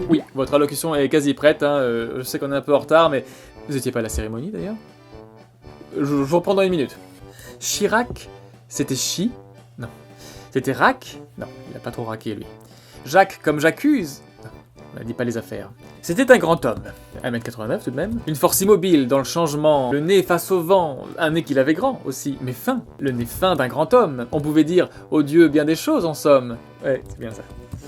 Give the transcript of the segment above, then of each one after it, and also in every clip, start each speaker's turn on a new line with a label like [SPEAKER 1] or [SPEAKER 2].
[SPEAKER 1] Oui, votre allocution est quasi prête, hein. Je sais qu'on est un peu en retard, mais vous étiez pas à la cérémonie d'ailleurs. Je vous reprends dans une minute. Chirac, c'était Chi? Non. C'était Rac? Non, il a pas trop raqué lui. Jacques comme j'accuse? Non, on n'a dit pas les affaires. C'était un grand homme, 1m89 tout de même, une force immobile dans le changement, le nez face au vent, un nez qu'il avait grand aussi, mais fin, le nez fin d'un grand homme. On pouvait dire au Dieu bien des choses en somme. Ouais, c'est bien ça.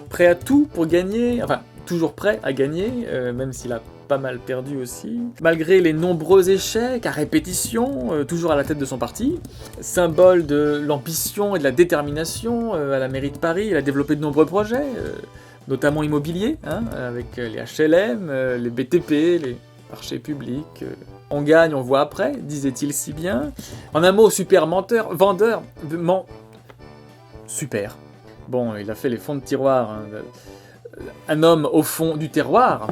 [SPEAKER 1] Prêt à tout pour gagner, enfin, toujours prêt à gagner, même s'il a pas mal perdu aussi. Malgré les nombreux échecs, à répétition, toujours à la tête de son parti. Symbole de l'ambition et de la détermination, à la mairie de Paris, il a développé de nombreux projets, notamment immobiliers, hein, avec les HLM, les BTP, les marchés publics. On gagne, on voit après, disait-il si bien. En un mot, super menteur, vendeur, super. Bon, il a fait les fonds de tiroir. Hein. Un homme au fond du terroir.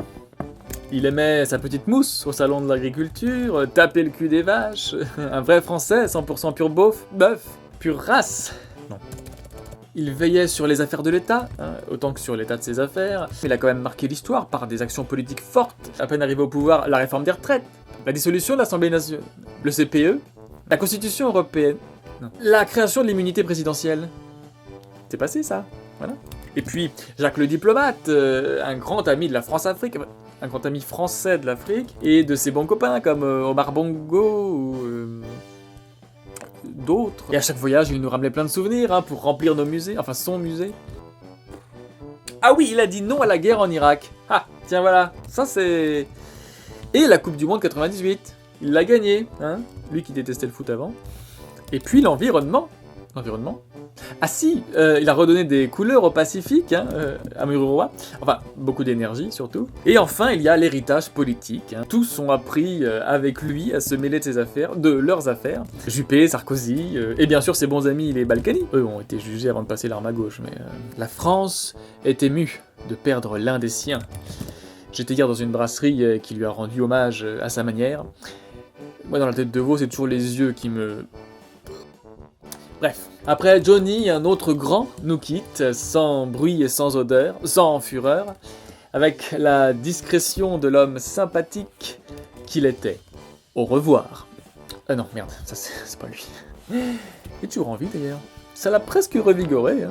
[SPEAKER 1] Il aimait sa petite mousse au salon de l'agriculture, taper le cul des vaches. Un vrai français, 100% pur bœuf, pure race. Non. Il veillait sur les affaires de l'État, hein, autant que sur l'état de ses affaires. Il a quand même marqué l'histoire par des actions politiques fortes. À peine arrivé au pouvoir, la réforme des retraites, la dissolution de l'Assemblée nationale, le CPE, la Constitution européenne, non. La création de l'immunité présidentielle. C'est passé ça, voilà. Et puis, Jacques le diplomate, un grand ami de la France-Afrique, un grand ami français de l'Afrique, et de ses bons copains comme Omar Bongo ou d'autres. Et à chaque voyage, il nous ramenait plein de souvenirs hein, pour remplir nos musées, enfin son musée. Ah oui, il a dit non à la guerre en Irak. Ah, tiens voilà, ça c'est... Et la Coupe du Monde 98, il l'a gagné, hein, lui qui détestait le foot avant. Et puis l'environnement. L'environnement. Ah si, il a redonné des couleurs au Pacifique, hein, à Mururoa, enfin beaucoup d'énergie surtout. Et enfin il y a l'héritage politique, hein. Tous ont appris avec lui à se mêler de ses affaires, de leurs affaires. Juppé, Sarkozy, et bien sûr ses bons amis les Balkany. Eux ont été jugés avant de passer l'arme à gauche, mais... La France est émue de perdre l'un des siens. J'étais hier dans une brasserie qui lui a rendu hommage à sa manière. Moi dans la tête de veau c'est toujours les yeux qui me... Bref, après Johnny, un autre grand nous quitte, sans bruit et sans odeur, sans fureur, avec la discrétion de l'homme sympathique qu'il était. Au revoir. Non, merde, ça c'est pas lui. Il est toujours en vie d'ailleurs. Ça l'a presque revigoré, hein.